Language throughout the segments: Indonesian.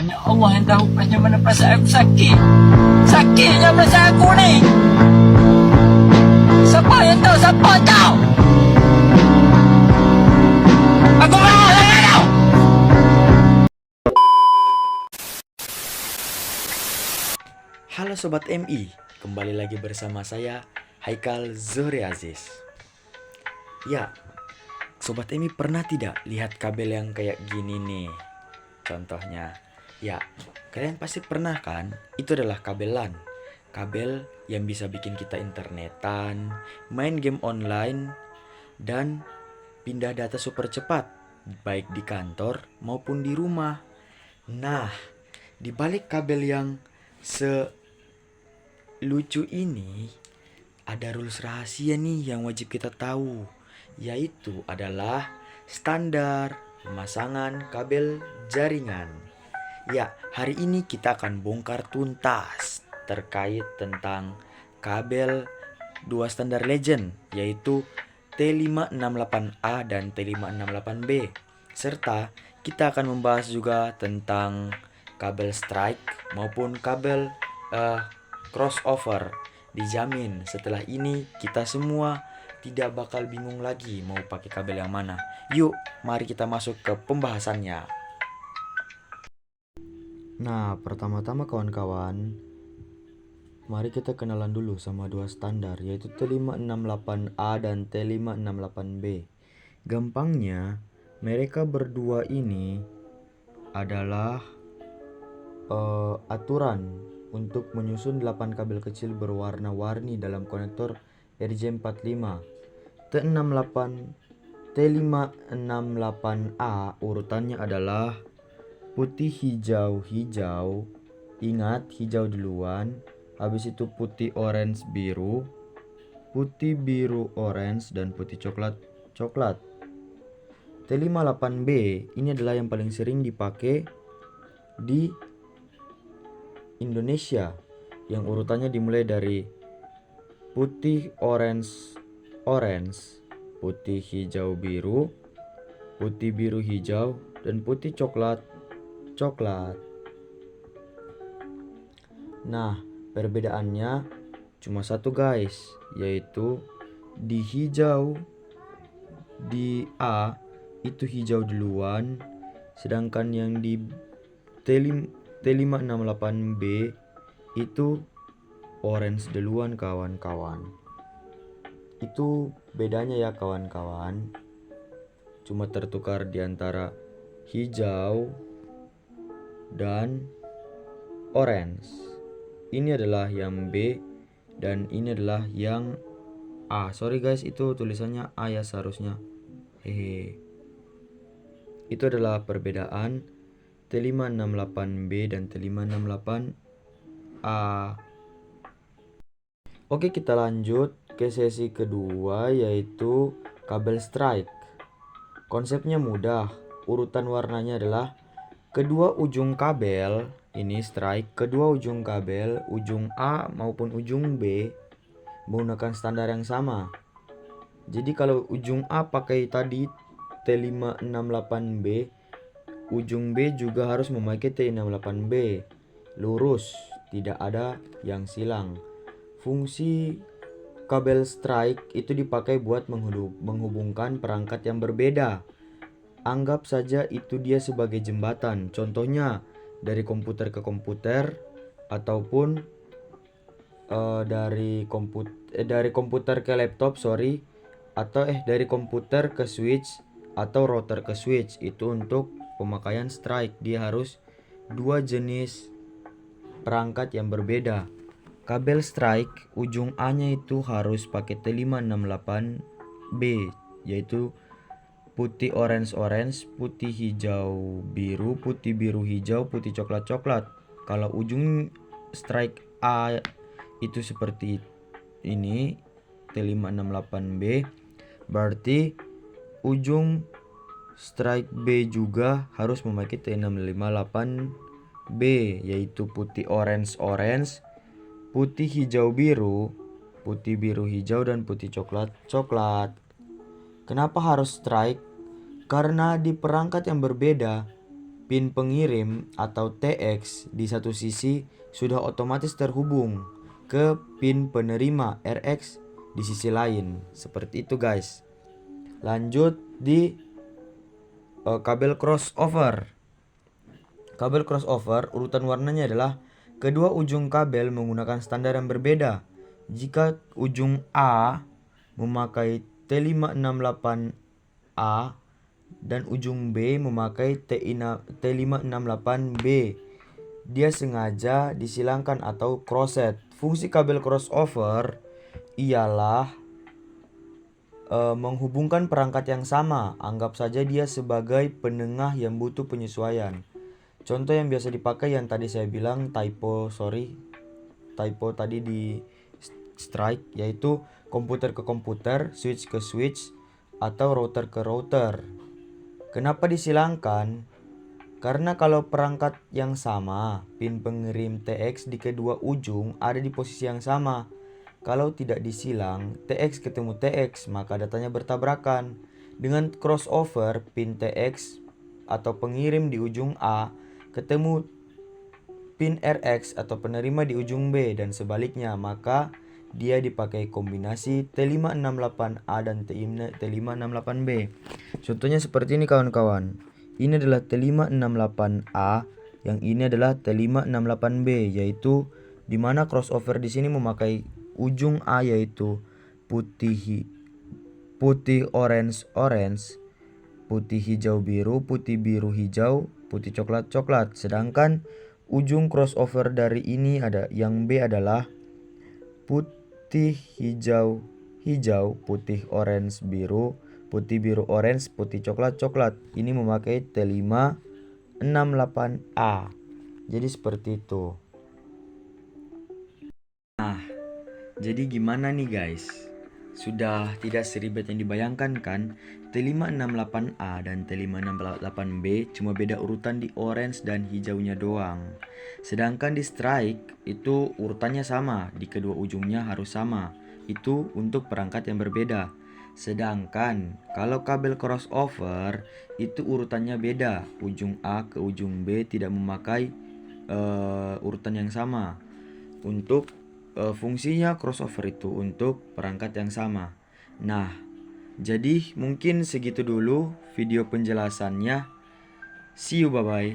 Hanya Allah yang tahu pasnya mana perasaan aku sakit. Sakitnya perasaan aku ni. Siapa yang tahu? Siapa tahu? Aku marah dengan kau. Halo Sobat MI, kembali lagi bersama saya Haikal Zuhri Aziz. Ya, Sobat MI pernah tidak lihat kabel yang kayak gini nih? Contohnya, ya kalian pasti pernah kan? Itu adalah kabel LAN. Kabel yang bisa bikin kita internetan, main game online, dan pindah data super cepat, baik di kantor maupun di rumah. Nah, di balik kabel yang lucu ini ada rules rahasia nih yang wajib kita tahu, yaitu adalah standar pemasangan kabel jaringan. Ya, hari ini kita akan bongkar tuntas terkait tentang kabel dua standar legend, yaitu T568A dan T568B. Serta kita akan membahas juga tentang kabel strike maupun kabel crossover. Dijamin setelah ini kita semua tidak bakal bingung lagi mau pakai kabel yang mana. Yuk, mari kita masuk ke pembahasannya. Nah, pertama-tama kawan-kawan, mari kita kenalan dulu sama dua standar, yaitu T568A dan T568B. Gampangnya, mereka berdua ini adalah aturan untuk menyusun 8 kabel kecil berwarna-warni dalam konektor RJ45. T568A urutannya adalah putih hijau hijau. Ingat, hijau duluan, habis itu putih orange biru, putih biru orange, dan putih coklat coklat. T58B ini adalah yang paling sering dipakai di Indonesia, yang urutannya dimulai dari putih orange orange, putih hijau biru, putih biru hijau, dan putih coklat coklat. Nah, perbedaannya cuma satu guys, yaitu di hijau, di A itu hijau duluan, sedangkan yang di T568B itu orange duluan kawan-kawan. Itu bedanya ya kawan-kawan. Cuma tertukar di antara hijau dan orange. Ini adalah yang B dan ini adalah yang A. Sorry guys, itu tulisannya A ya seharusnya. Hehe. Itu adalah perbedaan T568B dan T568A. Oke, kita lanjut ke sesi kedua, yaitu kabel strike. Konsepnya mudah. Urutan warnanya adalah kedua ujung kabel ini strike, kedua ujung kabel, ujung A maupun ujung B menggunakan standar yang sama. Jadi kalau ujung A pakai tadi T568B, ujung B juga harus memakai T68B. Lurus, tidak ada yang silang. Fungsi kabel strike itu dipakai buat menghubungkan perangkat yang berbeda. Anggap saja itu dia sebagai jembatan. Contohnya dari komputer ke komputer, ataupun dari komputer ke laptop, atau dari komputer ke switch atau router ke switch. Itu untuk pemakaian strike. Dia harus dua jenis perangkat yang berbeda. Kabel strike ujung A-nya itu harus pakai T568B, yaitu putih orange, putih hijau biru, putih biru hijau, putih coklat coklat. Kalau ujung strike A itu seperti ini, T568B, berarti ujung strike B juga harus memakai T658B, yaitu putih orange, putih hijau biru, putih biru hijau, dan putih coklat coklat. Kenapa harus strike? Karena di perangkat yang berbeda pin pengirim atau TX di satu sisi sudah otomatis terhubung ke pin penerima RX di sisi lain. Seperti itu guys. Lanjut di kabel crossover. Kabel crossover urutan warnanya adalah kedua ujung kabel menggunakan standar yang berbeda. Jika ujung A memakai T568A dan ujung B memakai T568B, dia sengaja disilangkan atau crossed. Fungsi kabel crossover ialah menghubungkan perangkat yang sama. Anggap saja dia sebagai penengah yang butuh penyesuaian. Contoh yang biasa dipakai yang tadi saya bilang typo tadi di strike, yaitu komputer ke komputer, switch ke switch, atau router ke router. Kenapa disilangkan? Karena kalau perangkat yang sama, pin pengirim TX di kedua ujung ada di posisi yang sama. Kalau tidak disilang, TX ketemu TX, maka datanya bertabrakan. Dengan crossover, pin TX atau pengirim di ujung A ketemu pin RX atau penerima di ujung B dan sebaliknya, maka dia dipakai kombinasi T568A dan T568B. Contohnya seperti ini kawan-kawan. Ini adalah T568A, yang ini adalah T568B, yaitu dimana crossover di sini memakai ujung A yaitu putih orange, putih hijau biru, putih biru hijau, putih coklat coklat. Sedangkan ujung crossover dari ini ada yang B adalah putih hijau hijau, putih orange biru, putih biru orange, putih coklat coklat. Ini memakai T568A. Jadi seperti itu. Nah, jadi gimana nih guys? Sudah tidak seribet yang dibayangkan kan? T568A dan T568B cuma beda urutan di orange dan hijaunya doang. Sedangkan di strike itu urutannya sama, di kedua ujungnya harus sama. Itu untuk perangkat yang berbeda. Sedangkan kalau kabel crossover itu urutannya beda. Ujung A ke ujung B tidak memakai urutan yang sama. Untuk fungsinya crossover itu untuk perangkat yang sama. Nah, jadi mungkin segitu dulu video penjelasannya. See you, bye-bye.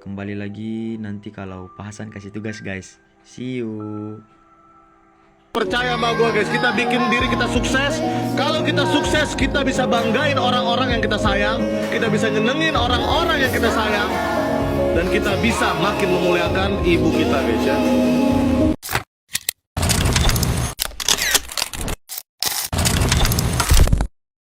Kembali lagi nanti kalau Pak Hasan kasih tugas guys. See you. Percaya sama gue guys, kita bikin diri kita sukses. Kalau kita sukses, kita bisa banggain orang-orang yang kita sayang. Kita bisa nyenengin orang-orang yang kita sayang. Dan kita bisa makin memuliakan ibu kita guys ya.